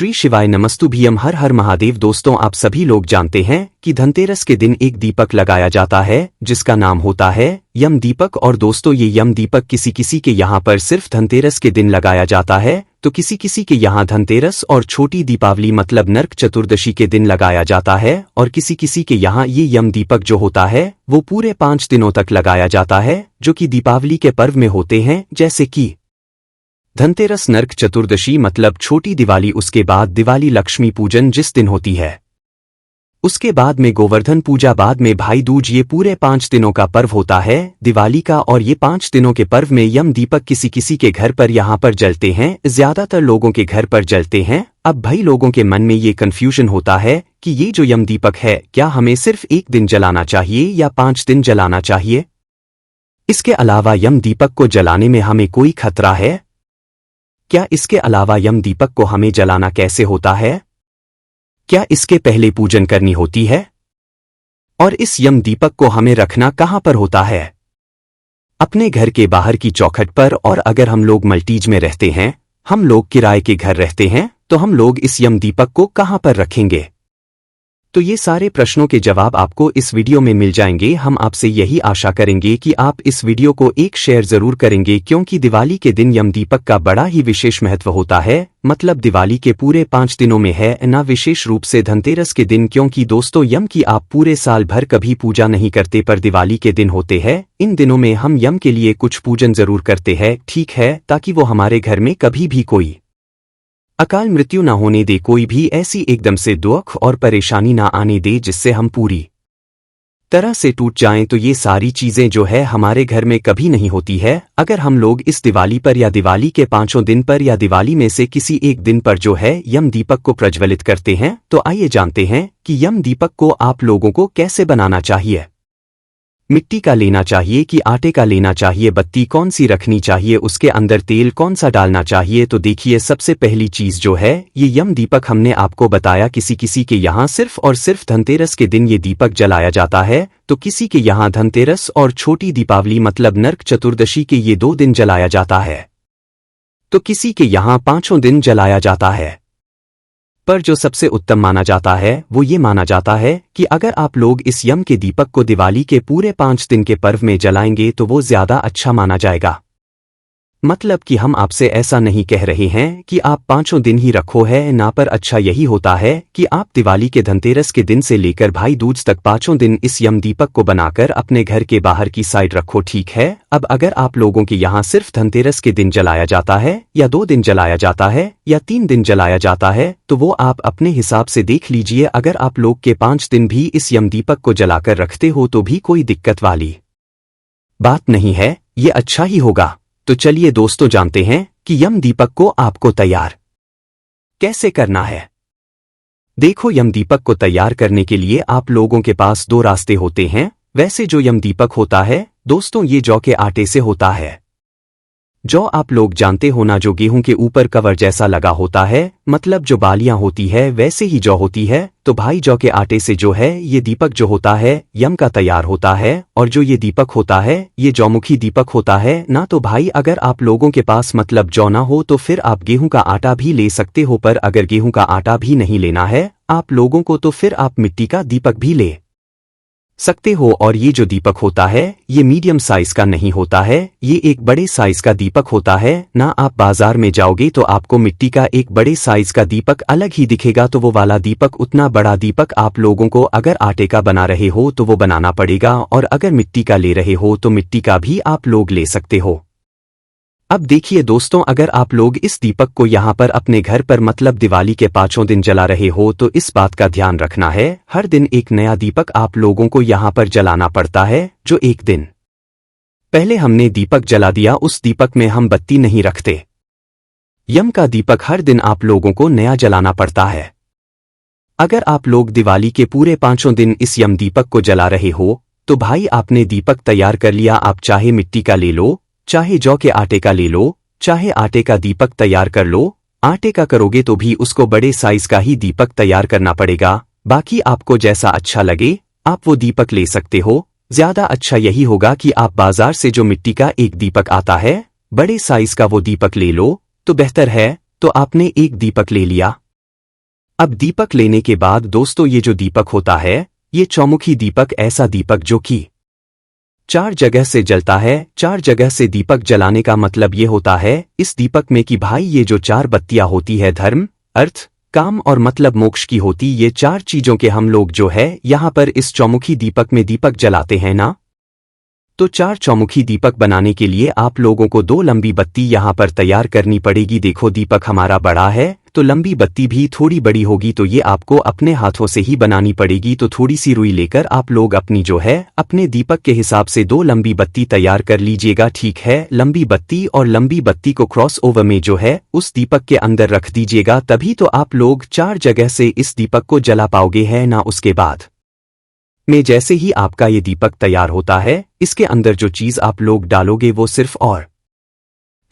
श्री शिवाय नमस्तुभ्यम हर हर महादेव। दोस्तों, आप सभी लोग जानते हैं कि धनतेरस के दिन एक दीपक लगाया जाता है जिसका नाम होता है यम दीपक। और दोस्तों, ये यम दीपक किसी किसी के यहाँ पर सिर्फ धनतेरस के दिन लगाया जाता है, तो किसी किसी के यहाँ धनतेरस और छोटी दीपावली मतलब नरक चतुर्दशी के दिन लगाया जाता है, और किसी किसी के यहाँ ये यम दीपक जो होता है वो पूरे 5 दिनों तक लगाया जाता है, जो कि दीपावली के पर्व में होते हैं, जैसे कि धनतेरस, नरक चतुर्दशी मतलब छोटी दिवाली, उसके बाद दिवाली लक्ष्मी पूजन जिस दिन होती है, उसके बाद में गोवर्धन पूजा, बाद में भाई दूज। ये पूरे 5 दिनों का पर्व होता है दिवाली का, और ये 5 दिनों के पर्व में यम दीपक किसी किसी के घर पर यहाँ पर जलते हैं, ज्यादातर लोगों के घर पर जलते हैं। अब भाई लोगों के मन में ये कंफ्यूजन होता है कि ये जो यम दीपक है, क्या हमें सिर्फ 1 दिन जलाना चाहिए या 5 दिन जलाना चाहिए? इसके अलावा यम दीपक को जलाने में हमें कोई खतरा है क्या? इसके अलावा यम दीपक को हमें जलाना कैसे होता है? क्या इसके पहले पूजन करनी होती है? और इस यम दीपक को हमें रखना कहाँ पर होता है? अपने घर के बाहर की चौखट पर। और अगर हम लोग मल्टीज में रहते हैं, हम लोग किराए के घर रहते हैं, तो हम लोग इस यम दीपक को कहाँ पर रखेंगे? तो ये सारे प्रश्नों के जवाब आपको इस वीडियो में मिल जाएंगे। हम आपसे यही आशा करेंगे कि आप इस वीडियो को एक शेयर जरूर करेंगे, क्योंकि दिवाली के दिन यम दीपक का बड़ा ही विशेष महत्व होता है। मतलब दिवाली के पूरे 5 दिनों में है ना, विशेष रूप से धनतेरस के दिन, क्योंकि दोस्तों यम की आप पूरे साल भर कभी पूजा नहीं करते, पर दिवाली के दिन होते हैं। इन दिनों में हम यम के लिए कुछ पूजन जरूर करते हैं, ठीक है, ताकि वो हमारे घर में कभी भी कोई अकाल मृत्यु ना होने दे, कोई भी ऐसी एकदम से दुख और परेशानी ना आने दे जिससे हम पूरी तरह से टूट जाएं। तो ये सारी चीजें जो है हमारे घर में कभी नहीं होती है। अगर हम लोग इस दिवाली पर या दिवाली के 5 दिन पर या दिवाली में से किसी एक दिन पर जो है यम दीपक को प्रज्वलित करते हैं, तो आइए जानते हैं कि यम दीपक को आप लोगों को कैसे बनाना चाहिए। मिट्टी का लेना चाहिए कि आटे का लेना चाहिए? बत्ती कौन सी रखनी चाहिए? उसके अंदर तेल कौन सा डालना चाहिए? तो देखिए, सबसे पहली चीज जो है ये यम दीपक हमने आपको बताया, किसी किसी के यहाँ सिर्फ और सिर्फ धनतेरस के दिन ये दीपक जलाया जाता है, तो किसी के यहाँ धनतेरस और छोटी दीपावली मतलब नरक चतुर्दशी के ये 2 दिन जलाया जाता है, तो किसी के यहाँ 5 दिन जलाया जाता है। पर जो सबसे उत्तम माना जाता है वो ये माना जाता है कि अगर आप लोग इस यम के दीपक को दिवाली के पूरे 5 दिन के पर्व में जलाएंगे तो वो ज्यादा अच्छा माना जाएगा। मतलब कि हम आपसे ऐसा नहीं कह रहे हैं कि आप 5 दिन ही रखो है ना, पर अच्छा यही होता है कि आप दिवाली के धनतेरस के दिन से लेकर भाई दूज तक 5 दिन इस यम दीपक को बनाकर अपने घर के बाहर की साइड रखो, ठीक है। अब अगर आप लोगों के यहाँ सिर्फ धनतेरस के दिन जलाया जाता है, या 2 दिन जलाया जाता है, या 3 दिन जलाया जाता है, तो वो आप अपने हिसाब से देख लीजिए। अगर आप लोग के 5 दिन भी इस यम दीपक को जलाकर रखते हो तो भी कोई दिक्कत वाली बात नहीं है, ये अच्छा ही होगा। तो चलिए दोस्तों, जानते हैं कि यम दीपक को आपको तैयार कैसे करना है। देखो, यम दीपक को तैयार करने के लिए आप लोगों के पास 2 रास्ते होते हैं। वैसे जो यम दीपक होता है दोस्तों, ये जौ के आटे से होता है। जौ आप लोग जानते हो ना, जो गेहूं के ऊपर कवर जैसा लगा होता है, मतलब जो बालियां होती है वैसे ही जौ होती है। तो भाई जौ के आटे से जो है ये दीपक जो होता है यम का तैयार होता है। और जो ये दीपक होता है ये जौमुखी दीपक होता है ना। तो भाई अगर आप लोगों के पास मतलब जौ ना हो तो फिर आप गेहूं का आटा भी ले सकते हो, पर अगर गेहूं का आटा भी नहीं लेना है आप लोगों को तो फिर आप मिट्टी का दीपक भी ले सकते हो। और ये जो दीपक होता है ये मीडियम साइज का नहीं होता है, ये एक बड़े साइज का दीपक होता है ना। आप बाजार में जाओगे तो आपको मिट्टी का एक बड़े साइज का दीपक अलग ही दिखेगा, तो वो वाला दीपक, उतना बड़ा दीपक आप लोगों को अगर आटे का बना रहे हो तो वो बनाना पड़ेगा, और अगर मिट्टी का ले रहे हो तो मिट्टी का भी आप लोग ले सकते हो। अब देखिए दोस्तों, अगर आप लोग इस दीपक को यहाँ पर अपने घर पर मतलब दिवाली के 5 दिन जला रहे हो तो इस बात का ध्यान रखना है, हर दिन एक नया दीपक आप लोगों को यहाँ पर जलाना पड़ता है। जो एक दिन पहले हमने दीपक जला दिया उस दीपक में हम बत्ती नहीं रखते। यम का दीपक हर दिन आप लोगों को नया जलाना पड़ता है। अगर आप लोग दिवाली के पूरे 5 दिन इस यम दीपक को जला रहे हो तो भाई आपने दीपक तैयार कर लिया। आप चाहे मिट्टी का ले लो, चाहे जौ के आटे का ले लो, चाहे आटे का दीपक तैयार कर लो। आटे का करोगे तो भी उसको बड़े साइज का ही दीपक तैयार करना पड़ेगा। बाकी आपको जैसा अच्छा लगे आप वो दीपक ले सकते हो। ज्यादा अच्छा यही होगा कि आप बाजार से जो मिट्टी का एक दीपक आता है बड़े साइज का वो दीपक ले लो तो बेहतर है। तो आपने एक दीपक ले लिया, अब दीपक लेने के बाद दोस्तों ये जो दीपक होता है, ये चौमुखी दीपक, ऐसा दीपक जो कि 4 जगह से जलता है। 4 जगह से दीपक जलाने का मतलब ये होता है इस दीपक में कि भाई ये जो 4 बत्तियां होती है धर्म, अर्थ, काम और मतलब मोक्ष की होती, ये 4 चीजों के हम लोग जो है यहाँ पर इस चौमुखी दीपक में दीपक जलाते हैं ना। तो 4 चौमुखी दीपक बनाने के लिए आप लोगों को 2 लंबी बत्ती यहाँ पर तैयार करनी पड़ेगी। देखो दीपक हमारा बड़ा है तो लंबी बत्ती भी थोड़ी बड़ी होगी, तो ये आपको अपने हाथों से ही बनानी पड़ेगी। तो थोड़ी सी रुई लेकर आप लोग अपनी जो है अपने दीपक के हिसाब से 2 लंबी बत्ती तैयार कर लीजिएगा, ठीक है। लंबी बत्ती और लंबी बत्ती को क्रॉस ओवर में जो है उस दीपक के अंदर रख दीजिएगा, तभी तो आप लोग 4 जगह से इस दीपक को जला पाओगे है ना। उसके बाद में जैसे ही आपका ये दीपक तैयार होता है, इसके अंदर जो चीज आप लोग डालोगे वो सिर्फ और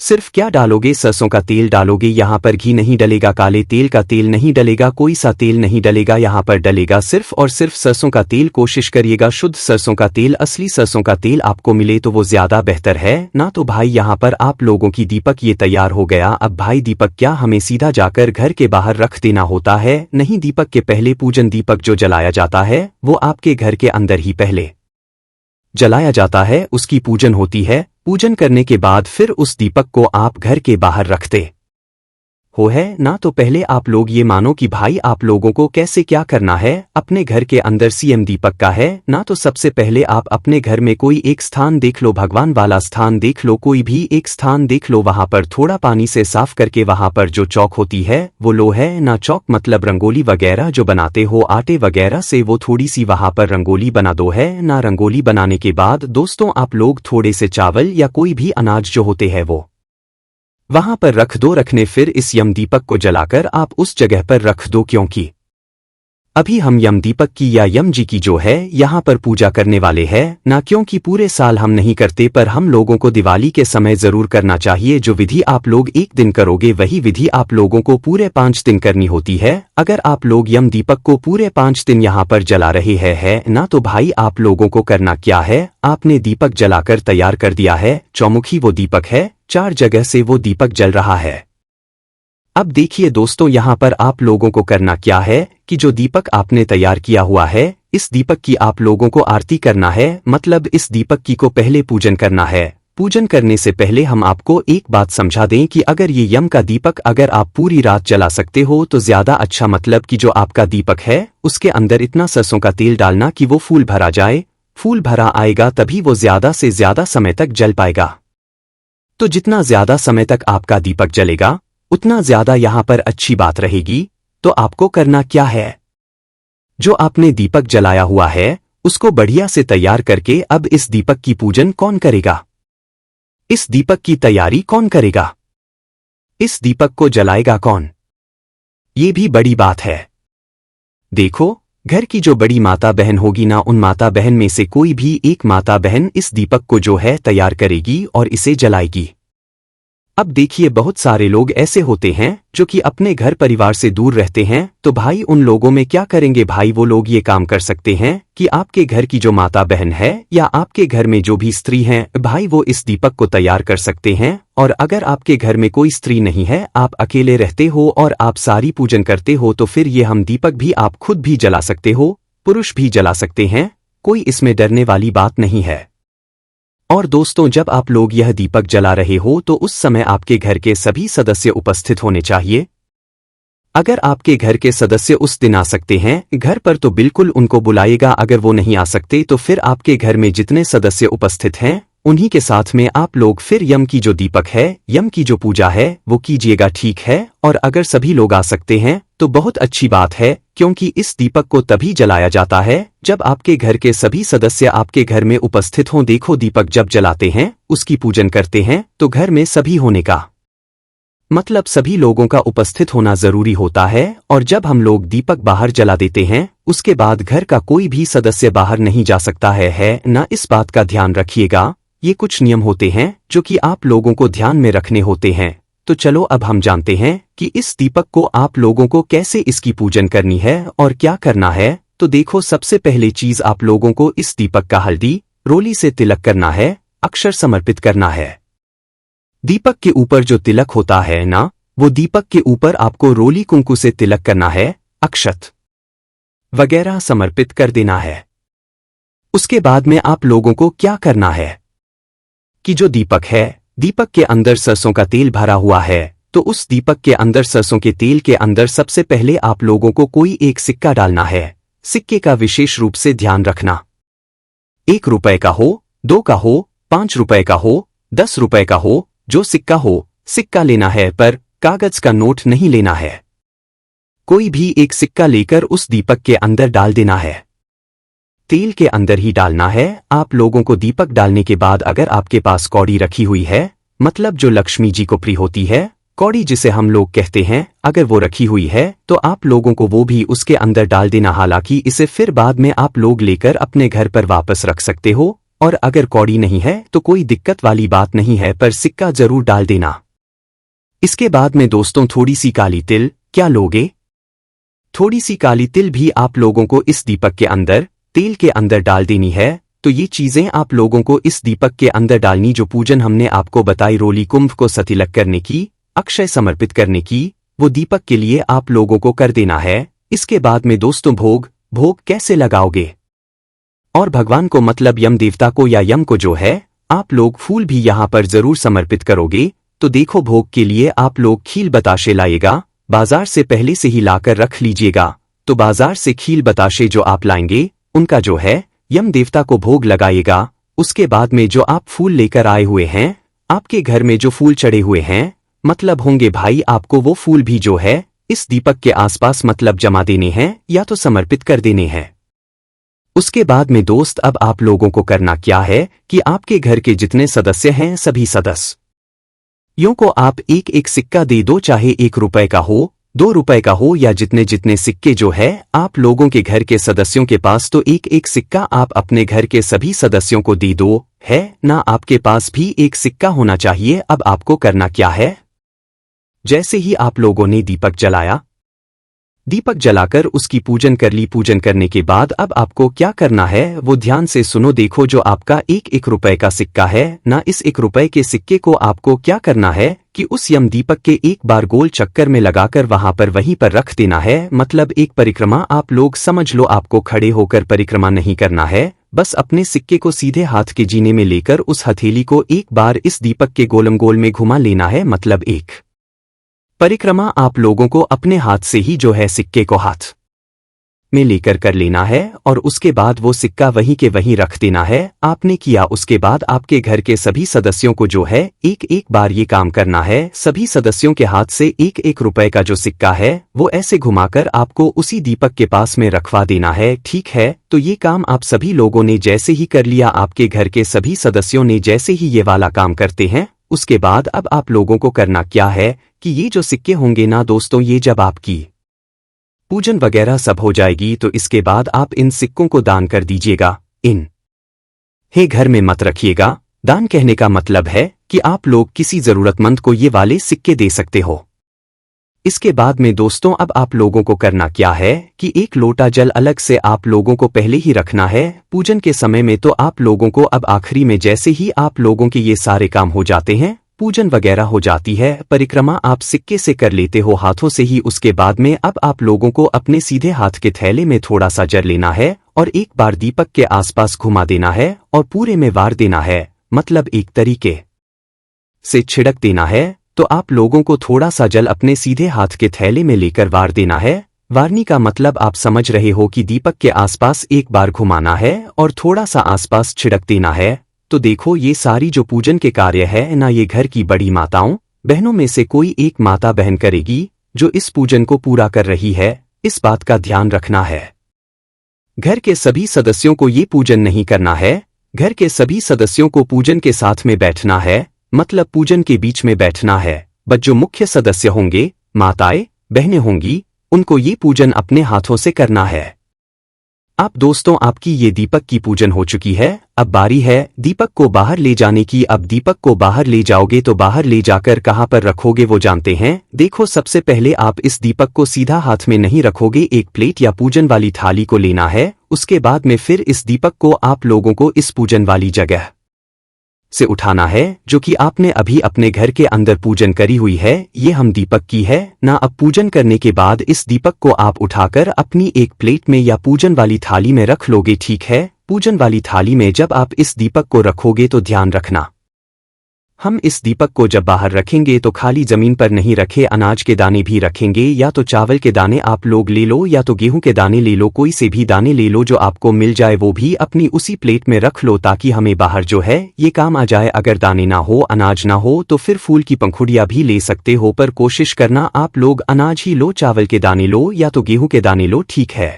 सिर्फ क्या डालोगे, सरसों का तेल डालोगे। यहाँ पर घी नहीं डलेगा, काले तेल का तेल नहीं डलेगा, कोई सा तेल नहीं डलेगा, यहाँ पर डलेगा सिर्फ और सिर्फ सरसों का तेल। कोशिश करिएगा शुद्ध सरसों का तेल, असली सरसों का तेल आपको मिले तो वो ज्यादा बेहतर है ना। तो भाई यहाँ पर आप लोगों की दीपक ये तैयार हो गया। अब भाई दीपक क्या हमें सीधा जाकर घर के बाहर रख देना होता है? नहीं, दीपक के पहले पूजन, दीपक जो जलाया जाता है वो आपके घर के अंदर ही पहले जलाया जाता है, उसकी पूजन होती है। पूजन करने के बाद फिर उस दीपक को आप घर के बाहर रखते हो है ना। तो पहले आप लोग ये मानो कि भाई आप लोगों को कैसे क्या करना है। अपने घर के अंदर सीएम दीपक का है ना, तो सबसे पहले आप अपने घर में कोई एक स्थान देख लो, भगवान वाला स्थान देख लो, कोई भी एक स्थान देख लो, वहां पर थोड़ा पानी से साफ करके वहां पर जो चौक होती है वो लो है ना। चौक मतलब रंगोली वगैरह जो बनाते हो आटे वगैरह से, वो थोड़ी सी वहां पर रंगोली बना दो है ना। रंगोली बनाने के बाद दोस्तों आप लोग थोड़े से चावल या कोई भी अनाज जो होते हैं वो वहां पर रख दो। रखने फिर इस यम दीपक को जलाकर आप उस जगह पर रख दो, क्योंकि अभी हम यम दीपक की या यम जी की जो है यहाँ पर पूजा करने वाले हैं ना। क्योंकि पूरे साल हम नहीं करते, पर हम लोगों को दिवाली के समय जरूर करना चाहिए। जो विधि आप लोग एक दिन करोगे वही विधि आप लोगों को पूरे 5 दिन करनी होती है। अगर आप लोग यम दीपक को पूरे 5 दिन यहाँ पर जला रहे हैं ना, तो भाई आप लोगों को करना क्या है, आपने दीपक जलाकर तैयार कर दिया है। चौमुखी वो दीपक है, 4 जगह से वो दीपक जल रहा है। अब देखिए दोस्तों यहाँ पर आप लोगों को करना क्या है कि जो दीपक आपने तैयार किया हुआ है, इस दीपक की आप लोगों को आरती करना है, मतलब इस दीपक की को पहले पूजन करना है। पूजन करने से पहले हम आपको एक बात समझा दें कि अगर ये यम का दीपक अगर आप पूरी रात जला सकते हो तो ज्यादा अच्छा, मतलब कि जो आपका दीपक है उसके अंदर इतना सरसों का तेल डालना कि वो फूल भरा जाए। फूल भरा आएगा तभी वो ज्यादा से ज्यादा समय तक जल पाएगा। तो जितना ज्यादा समय तक आपका दीपक जलेगा उतना ज्यादा यहाँ पर अच्छी बात रहेगी। तो आपको करना क्या है, जो आपने दीपक जलाया हुआ है उसको बढ़िया से तैयार करके अब इस दीपक की पूजन कौन करेगा, इस दीपक की तैयारी कौन करेगा, इस दीपक को जलाएगा कौन, ये भी बड़ी बात है। देखो घर की जो बड़ी माता बहन होगी ना, उन माता बहन में से कोई भी एक माता बहन इस दीपक को जो है तैयार करेगी और इसे जलाएगी। अब देखिए बहुत सारे लोग ऐसे होते हैं जो कि अपने घर परिवार से दूर रहते हैं, तो भाई उन लोगों में क्या करेंगे, भाई वो लोग ये काम कर सकते हैं कि आपके घर की जो माता बहन है या आपके घर में जो भी स्त्री हैं, भाई वो इस दीपक को तैयार कर सकते हैं। और अगर आपके घर में कोई स्त्री नहीं है, आप अकेले रहते हो और आप सारी पूजन करते हो, तो फिर ये हम दीपक भी आप खुद भी जला सकते हो, पुरुष भी जला सकते हैं, कोई इसमें डरने वाली बात नहीं है। और दोस्तों जब आप लोग यह दीपक जला रहे हो तो उस समय आपके घर के सभी सदस्य उपस्थित होने चाहिए। अगर आपके घर के सदस्य उस दिन आ सकते हैं घर पर तो बिल्कुल उनको बुलाइएगा, अगर वो नहीं आ सकते तो फिर आपके घर में जितने सदस्य उपस्थित हैं उन्हीं के साथ में आप लोग फिर यम की जो दीपक है, यम की जो पूजा है वो कीजिएगा, ठीक है। और अगर सभी लोग आ सकते हैं तो बहुत अच्छी बात है, क्योंकि इस दीपक को तभी जलाया जाता है जब आपके घर के सभी सदस्य आपके घर में उपस्थित हों। देखो दीपक जब जलाते हैं, उसकी पूजन करते हैं, तो घर में सभी होने का मतलब सभी लोगों का उपस्थित होना जरूरी होता है। और जब हम लोग दीपक बाहर जला देते हैं उसके बाद घर का कोई भी सदस्य बाहर नहीं जा सकता है ना। इस बात का ध्यान रखिएगा, ये कुछ नियम होते हैं जो कि आप लोगों को ध्यान में रखने होते हैं। तो चलो अब हम जानते हैं कि इस दीपक को आप लोगों को कैसे इसकी पूजन करनी है और क्या करना है। तो देखो सबसे पहले चीज आप लोगों को इस दीपक का हल्दी रोली से तिलक करना है, अक्षर समर्पित करना है। दीपक के ऊपर जो तिलक होता है ना, वो दीपक के ऊपर आपको रोली कुंकू से तिलक करना है। अक्षत वगैरह समर्पित कर देना है। उसके बाद में आप लोगों को क्या करना है कि जो दीपक है, दीपक के अंदर सरसों का तेल भरा हुआ है, तो उस दीपक के अंदर सरसों के तेल के अंदर सबसे पहले आप लोगों को कोई एक सिक्का डालना है। सिक्के का विशेष रूप से ध्यान रखना, 1 रुपए का हो, 2 का हो, 5 रुपए का हो, 10 रुपए का हो, जो सिक्का हो, सिक्का लेना है, पर कागज का नोट नहीं लेना है। कोई भी एक सिक्का लेकर उस दीपक के अंदर डाल देना है। तेल के अंदर ही डालना है। आप लोगों को दीपक डालने के बाद अगर आपके पास कौड़ी रखी हुई है, मतलब जो लक्ष्मी जी को प्रिय होती है, कौड़ी जिसे हम लोग कहते हैं, अगर वो रखी हुई है तो आप लोगों को वो भी उसके अंदर डाल देना। हालांकि इसे फिर बाद में आप लोग लेकर अपने घर पर वापस रख सकते हो, और अगर कौड़ी नहीं है तो कोई दिक्कत वाली बात नहीं है, पर सिक्का जरूर डाल देना। इसके बाद में दोस्तों थोड़ी सी काली तिल, क्या लोगे? थोड़ी सी काली तिल भी आप लोगों को इस दीपक के अंदर, तेल के अंदर डाल देनी है। तो ये चीजें आप लोगों को इस दीपक के अंदर डालनी, जो पूजन हमने आपको बताई रोली कुंभ को सतिलक करने की, अक्षय समर्पित करने की, वो दीपक के लिए आप लोगों को कर देना है। इसके बाद में दोस्तों भोग कैसे लगाओगे? और भगवान को मतलब यम देवता को या यम को जो है, आप लोग फूल भी यहाँ पर जरूर समर्पित करोगे। तो देखो भोग के लिए आप लोग खील बताशे लाएगा, बाजार से पहले से ही लाकर रख लीजिएगा। तो बाजार से खील बताशे जो आप लाएंगे, उनका जो है यम देवता को भोग लगाइएगा। उसके बाद में जो आप फूल लेकर आए हुए हैं, आपके घर में जो फूल चढ़े हुए हैं, मतलब होंगे भाई, आपको वो फूल भी जो है इस दीपक के आसपास मतलब जमा देने हैं या तो समर्पित कर देने हैं। उसके बाद में दोस्त अब आप लोगों को करना क्या है कि आपके घर के जितने सदस्य हैं, सभी सदस्यों को आप एक एक सिक्का दे दो, चाहे 1 रुपए का हो, 2 रुपए का हो, या जितने जितने सिक्के जो है आप लोगों के घर के सदस्यों के पास, तो एक एक सिक्का आप अपने घर के सभी सदस्यों को दे दो। है ना, आपके पास भी एक सिक्का होना चाहिए। अब आपको करना क्या है, जैसे ही आप लोगों ने दीपक जलाया, दीपक जलाकर उसकी पूजन कर ली, पूजन करने के बाद अब आपको क्या करना है वो ध्यान से सुनो। देखो जो आपका 1 रुपए का सिक्का है ना, इस 1 रुपए के सिक्के को आपको क्या करना है कि उस यम दीपक के एक बार गोल चक्कर में लगाकर वहां पर वहीं पर रख देना है। मतलब एक परिक्रमा, आप लोग समझ लो, आपको खड़े होकर परिक्रमा नहीं करना है, बस अपने सिक्के को सीधे हाथ के जीने में लेकर उस हथेली को एक बार इस दीपक के गोलम गोल में घुमा लेना है। मतलब एक परिक्रमा आप लोगों को अपने हाथ से ही जो है सिक्के को हाथ में लेकर कर लेना है, और उसके बाद वो सिक्का वहीं के वहीं रख देना है। आपने किया, उसके बाद आपके घर के सभी सदस्यों को जो है एक एक बार ये काम करना है। सभी सदस्यों के हाथ से 1 रुपए का जो सिक्का है वो ऐसे घुमाकर आपको उसी दीपक के पास में रखवा देना है। ठीक है, तो ये काम आप सभी लोगों ने जैसे ही कर लिया, आपके घर के सभी सदस्यों ने जैसे ही ये वाला काम करते हैं, उसके बाद अब आप लोगों को करना क्या है कि ये जो सिक्के होंगे ना दोस्तों, ये जब आपकी पूजन वगैरह सब हो जाएगी तो इसके बाद आप इन सिक्कों को दान कर दीजिएगा। इन हे घर में मत रखिएगा। दान कहने का मतलब है कि आप लोग किसी जरूरतमंद को ये वाले सिक्के दे सकते हो। इसके बाद में दोस्तों अब आप लोगों को करना क्या है कि 1 लोटा जल अलग से आप लोगों को पहले ही रखना है पूजन के समय में। तो आप लोगों को अब आखिरी में जैसे ही आप लोगों के ये सारे काम हो जाते हैं, पूजन वगैरह हो जाती है, परिक्रमा आप सिक्के से कर लेते हो हाथों से ही, उसके बाद में अब आप लोगों को अपने सीधे हाथ के थैले में थोड़ा सा जल लेना है और एक बार दीपक के आसपास घुमा देना है और पूरे में वार देना है। मतलब एक तरीके से छिड़क देना है। तो आप लोगों को थोड़ा सा जल अपने सीधे हाथ के थैले में लेकर वार देना है। वारनी का मतलब आप समझ रहे हो कि दीपक के आसपास एक बार घुमाना है और थोड़ा सा आसपास छिड़क देना है। तो देखो ये सारी जो पूजन के कार्य है ना, ये घर की बड़ी माताओं बहनों में से कोई एक माता बहन करेगी जो इस पूजन को पूरा कर रही है। इस बात का ध्यान रखना है। घर के सभी सदस्यों को ये पूजन नहीं करना है। घर के सभी सदस्यों को पूजन के साथ में बैठना है, मतलब पूजन के बीच में बैठना है। बट जो मुख्य सदस्य होंगे, माताएं बहनें होंगी, उनको ये पूजन अपने हाथों से करना है। अब दोस्तों आपकी ये दीपक की पूजन हो चुकी है। अब बारी है दीपक को बाहर ले जाने की। अब दीपक को बाहर ले जाओगे तो बाहर ले जाकर कहाँ पर रखोगे वो जानते हैं। देखो सबसे पहले आप इस दीपक को सीधा हाथ में नहीं रखोगे, एक प्लेट या पूजन वाली थाली को लेना है। उसके बाद में फिर इस दीपक को आप लोगों को इस पूजन वाली जगह से उठाना है जो कि आपने अभी अपने घर के अंदर पूजन करी हुई है। ये हम दीपक की है ना। अब पूजन करने के बाद इस दीपक को आप उठाकर अपनी एक प्लेट में या पूजन वाली थाली में रख लोगे, ठीक है। पूजन वाली थाली में जब आप इस दीपक को रखोगे तो ध्यान रखना, हम इस दीपक को जब बाहर रखेंगे तो खाली जमीन पर नहीं रखे, अनाज के दाने भी रखेंगे। या तो चावल के दाने आप लोग ले लो या तो गेहूं के दाने ले लो, कोई से भी दाने ले लो जो आपको मिल जाए वो भी अपनी उसी प्लेट में रख लो ताकि हमें बाहर जो है ये काम आ जाए। अगर दाने ना हो, अनाज ना हो तो फिर फूल की पंखुड़ियां भी ले सकते हो, पर कोशिश करना आप लोग अनाज ही लो, चावल के दाने लो या तो गेहूं के दाने लो, ठीक है।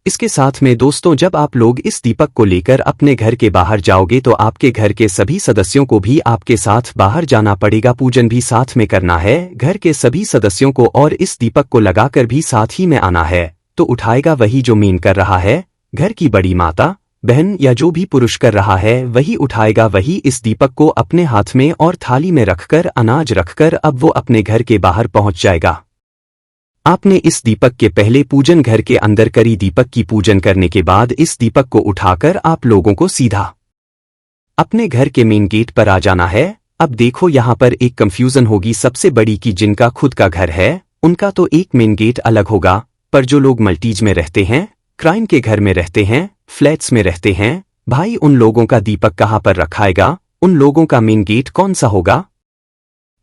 इसके साथ में दोस्तों जब आप लोग इस दीपक को लेकर अपने घर के बाहर जाओगे तो आपके घर के सभी सदस्यों को भी आपके साथ बाहर जाना पड़ेगा, पूजन भी साथ में करना है घर के सभी सदस्यों को, और इस दीपक को लगाकर भी साथ ही में आना है। तो उठाएगा वही जो मेन कर रहा है, घर की बड़ी माता बहन या जो भी पुरुष कर रहा है वही उठाएगा, वही इस दीपक को अपने हाथ में और थाली में रखकर अनाज रखकर अब वो अपने घर के बाहर पहुंच जाएगा। आपने इस दीपक के पहले पूजन घर के अंदर करी, दीपक की पूजन करने के बाद इस दीपक को उठाकर आप लोगों को सीधा अपने घर के मेन गेट पर आ जाना है। अब देखो यहाँ पर एक कंफ्यूजन होगी सबसे बड़ी कि जिनका खुद का घर है उनका तो एक मेन गेट अलग होगा, पर जो लोग मल्टीज में रहते हैं, क्राइम के घर में रहते हैं, फ्लैट्स में रहते हैं, भाई उन लोगों का दीपक कहाँ पर रखाएगा, उन लोगों का मेन गेट कौन सा होगा।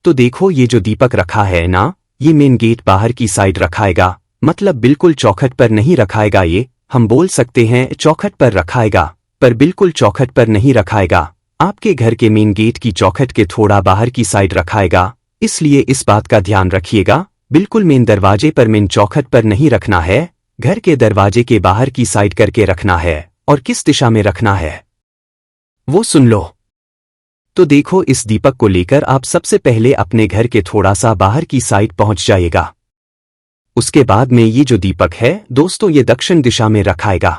तो देखो ये जो दीपक रखा है ना, ये मेन गेट बाहर की साइड रखाएगा, मतलब बिल्कुल चौखट पर नहीं रखाएगा। ये हम बोल सकते हैं चौखट पर रखाएगा, पर बिल्कुल चौखट पर नहीं रखाएगा। आपके घर के मेन गेट की चौखट के थोड़ा बाहर की साइड रखाएगा, इसलिए इस बात का ध्यान रखिएगा, बिल्कुल मेन दरवाजे पर मेन चौखट पर नहीं रखना है, घर के दरवाजे के बाहर की साइड करके रखना है। और किस दिशा में रखना है वो सुन लो। तो देखो इस दीपक को लेकर आप सबसे पहले अपने घर के थोड़ा सा बाहर की साइड पहुंच जाइएगा। उसके बाद में ये जो दीपक है दोस्तों ये दक्षिण दिशा में रखाएगा।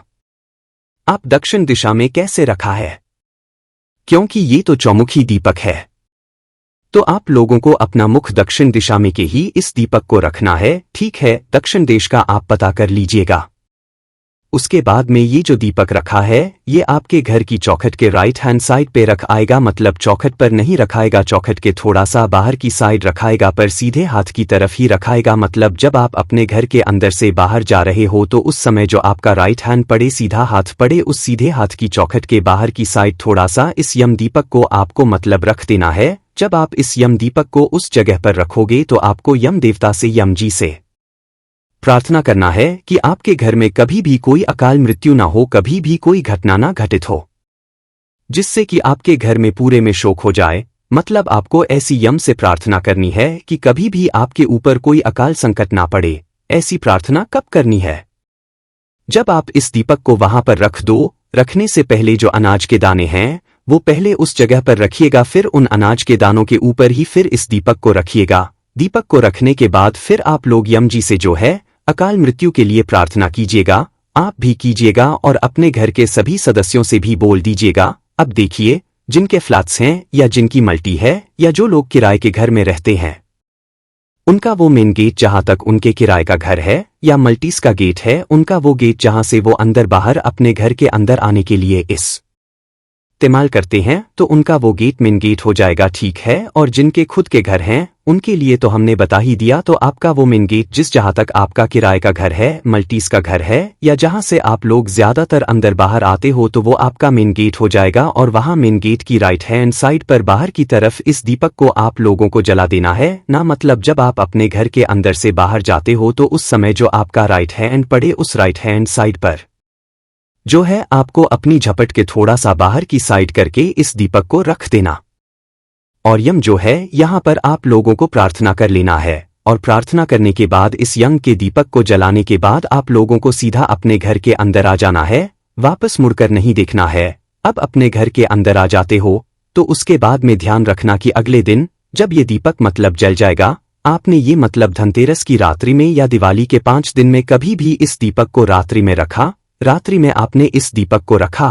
आप दक्षिण दिशा में कैसे रखा है, क्योंकि ये तो चौमुखी दीपक है, तो आप लोगों को अपना मुख दक्षिण दिशा में के ही इस दीपक को रखना है, ठीक है। दक्षिण देश का आप पता कर लीजिएगा। उसके बाद में ये जो दीपक रखा है ये आपके घर की चौखट के राइट हैंड साइड पे रख आएगा, मतलब चौखट पर नहीं रखाएगा, चौखट के थोड़ा सा बाहर की साइड रखाएगा, पर सीधे हाथ की तरफ ही रखाएगा। मतलब जब आप अपने घर के अंदर से बाहर जा रहे हो तो उस समय जो आपका राइट हैंड पड़े, सीधा हाथ पड़े, उस सीधे हाथ की चौखट के बाहर की साइड थोड़ा सा इस यम दीपक को आपको मतलब रख देना है। जब आप इस यम दीपक को उस जगह पर रखोगे तो आपको यम देवता से, यम जी से प्रार्थना करना है कि आपके घर में कभी भी कोई अकाल मृत्यु ना हो, कभी भी कोई घटना ना घटित हो जिससे कि आपके घर में पूरे में शोक हो जाए। मतलब आपको ऐसी यम से प्रार्थना करनी है कि कभी भी आपके ऊपर कोई अकाल संकट ना पड़े। ऐसी प्रार्थना कब करनी है, जब आप इस दीपक को वहां पर रख दो। रखने से पहले जो अनाज के दाने हैं वो पहले उस जगह पर रखिएगा, फिर उन अनाज के दानों के ऊपर ही फिर इस दीपक को रखिएगा। दीपक को रखने के बाद फिर आप लोग यम जी से जो है अकाल मृत्यु के लिए प्रार्थना कीजिएगा, आप भी कीजिएगा और अपने घर के सभी सदस्यों से भी बोल दीजिएगा। अब देखिए जिनके फ्लैट्स हैं या जिनकी मल्टी है या जो लोग किराए के घर में रहते हैं, उनका वो मेन गेट जहां तक उनके किराए का घर है या मल्टीज का गेट है, उनका वो गेट जहां से वो अंदर बाहर अपने घर के अंदर आने के लिए इस्तेमाल करते हैं, तो उनका वो गेट मेन गेट हो जाएगा, ठीक है। और जिनके खुद के घर हैं उनके लिए तो हमने बता ही दिया, तो आपका वो मेन गेट जिस जहां तक आपका किराए का घर है, मल्टीज का घर है या जहां से आप लोग ज्यादातर अंदर बाहर आते हो, तो वो आपका मेन गेट हो जाएगा। और वहां मेन गेट की राइट हैंड साइड पर बाहर की तरफ इस दीपक को आप लोगों को जला देना है ना। मतलब जब आप अपने घर के अंदर से बाहर जाते हो तो उस समय जो आपका राइट हैंड पड़े उस राइट हैंड साइड पर जो है आपको अपनी झपट के थोड़ा सा बाहर की साइड करके इस दीपक को रख देना। और यम जो है यहाँ पर आप लोगों को प्रार्थना कर लेना है, और प्रार्थना करने के बाद इस यंग के दीपक को जलाने के बाद आप लोगों को सीधा अपने घर के अंदर आ जाना है, वापस मुड़कर नहीं देखना है। अब अपने घर के अंदर आ जाते हो तो उसके बाद में ध्यान रखना कि अगले दिन जब ये दीपक मतलब जल जाएगा, आपने ये मतलब धनतेरस की रात्रि में या दिवाली के 5 दिन में कभी भी इस दीपक को रात्रि में रखा, रात्रि में आपने इस दीपक को रखा,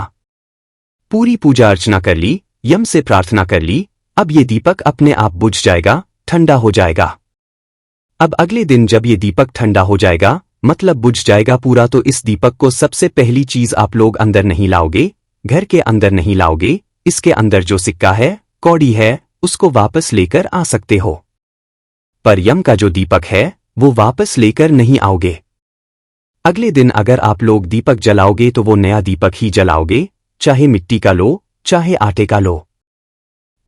पूरी पूजा अर्चना कर ली, यम से प्रार्थना कर ली, अब ये दीपक अपने आप बुझ जाएगा, ठंडा हो जाएगा। अब अगले दिन जब ये दीपक ठंडा हो जाएगा, मतलब बुझ जाएगा पूरा, तो इस दीपक को सबसे पहली चीज आप लोग अंदर नहीं लाओगे, घर के अंदर नहीं लाओगे, इसके अंदर जो सिक्का है, कौड़ी है, उसको वापस लेकर आ सकते हो। पर यम का जो दीपक है वो वापस लेकर नहीं आओगे। अगले दिन अगर आप लोग दीपक जलाओगे तो वो नया दीपक ही जलाओगे, चाहे मिट्टी का लो चाहे आटे का लो।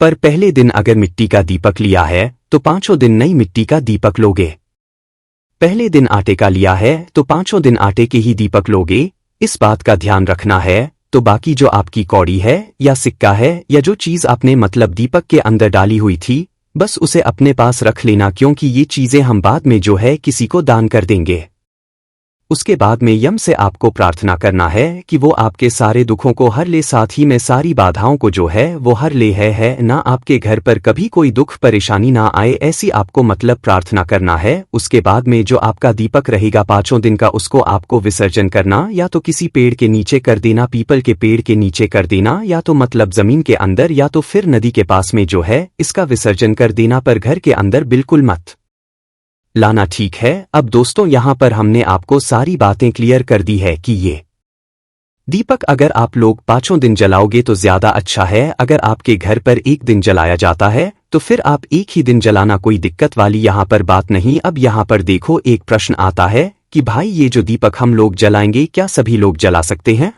पर पहले दिन अगर मिट्टी का दीपक लिया है तो 5 दिन नई मिट्टी का दीपक लोगे। पहले दिन आटे का लिया है तो 5 दिन आटे के ही दीपक लोगे। इस बात का ध्यान रखना है। तो बाकी जो आपकी कौड़ी है या सिक्का है या जो चीज आपने मतलब दीपक के अंदर डाली हुई थी, बस उसे अपने पास रख लेना, क्योंकि ये चीजें हम बाद में जो है किसी को दान कर देंगे। उसके बाद में यम से आपको प्रार्थना करना है कि वो आपके सारे दुखों को हर ले, साथ ही में सारी बाधाओं को जो है वो हर ले है ना आपके घर पर कभी कोई दुख परेशानी ना आए, ऐसी आपको मतलब प्रार्थना करना है। उसके बाद में जो आपका दीपक रहेगा 5 दिन का, उसको आपको विसर्जन करना, या तो किसी पेड़ के नीचे कर देना, पीपल के पेड़ के नीचे कर देना, या तो मतलब जमीन के अंदर, या तो फिर नदी के पास में जो है इसका विसर्जन कर देना, पर घर के अंदर बिल्कुल मत लाना, ठीक है। अब दोस्तों यहाँ पर हमने आपको सारी बातें क्लियर कर दी है कि ये दीपक अगर आप लोग 5 दिन जलाओगे तो ज्यादा अच्छा है। अगर आपके घर पर 1 दिन जलाया जाता है तो फिर आप 1 ही दिन जलाना, कोई दिक्कत वाली यहाँ पर बात नहीं। अब यहाँ पर देखो एक प्रश्न आता है कि भाई ये जो दीपक हम लोग जलाएंगे क्या सभी लोग जला सकते हैं?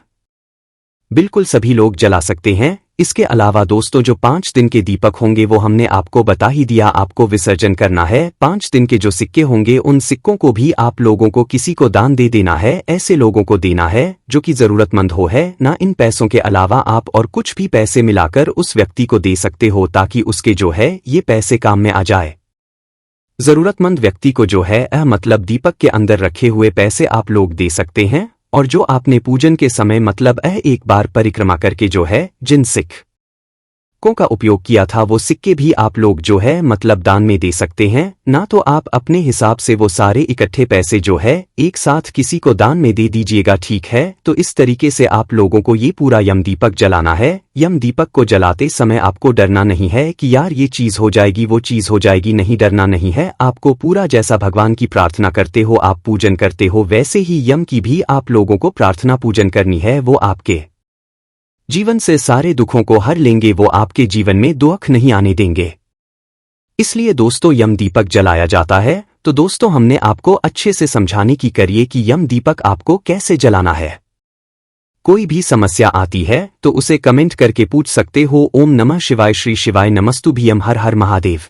बिल्कुल सभी लोग जला सकते हैं। इसके अलावा दोस्तों जो 5 दिन के दीपक होंगे वो हमने आपको बता ही दिया, आपको विसर्जन करना है। 5 दिन के जो सिक्के होंगे उन सिक्कों को भी आप लोगों को किसी को दान दे देना है, ऐसे लोगों को देना है जो कि जरूरतमंद हो है ना। इन पैसों के अलावा आप और कुछ भी पैसे मिलाकर उस व्यक्ति को दे सकते हो, ताकि उसके जो है ये पैसे काम में आ जाए। जरूरतमंद व्यक्ति को जो है मतलब दीपक के अंदर रखे हुए पैसे आप लोग दे सकते हैं। और जो आपने पूजन के समय मतलब एक बार परिक्रमा करके जो है जिन सिक्कों का उपयोग किया था वो सिक्के भी आप लोग जो है मतलब दान में दे सकते हैं, ना तो आप अपने हिसाब से वो सारे इकट्ठे पैसे जो है एक साथ किसी को दान में दे दीजिएगा, ठीक है। तो इस तरीके से आप लोगों को ये पूरा यम दीपक जलाना है। यम दीपक को जलाते समय आपको डरना नहीं है कि यार ये चीज हो जाएगी वो चीज हो जाएगी, नहीं डरना नहीं है। आपको पूरा जैसा भगवान की प्रार्थना करते हो, आप पूजन करते हो, वैसे ही यम की भी आप लोगों को प्रार्थना पूजन करनी है। वो आपके जीवन से सारे दुखों को हर लेंगे, वो आपके जीवन में दुख नहीं आने देंगे। इसलिए दोस्तों यम दीपक जलाया जाता है। तो दोस्तों हमने आपको अच्छे से समझाने की करिए कि यम दीपक आपको कैसे जलाना है। कोई भी समस्या आती है तो उसे कमेंट करके पूछ सकते हो। ओम नमः शिवाय, श्री शिवाय नमस्तुभ्यम, हर हर महादेव।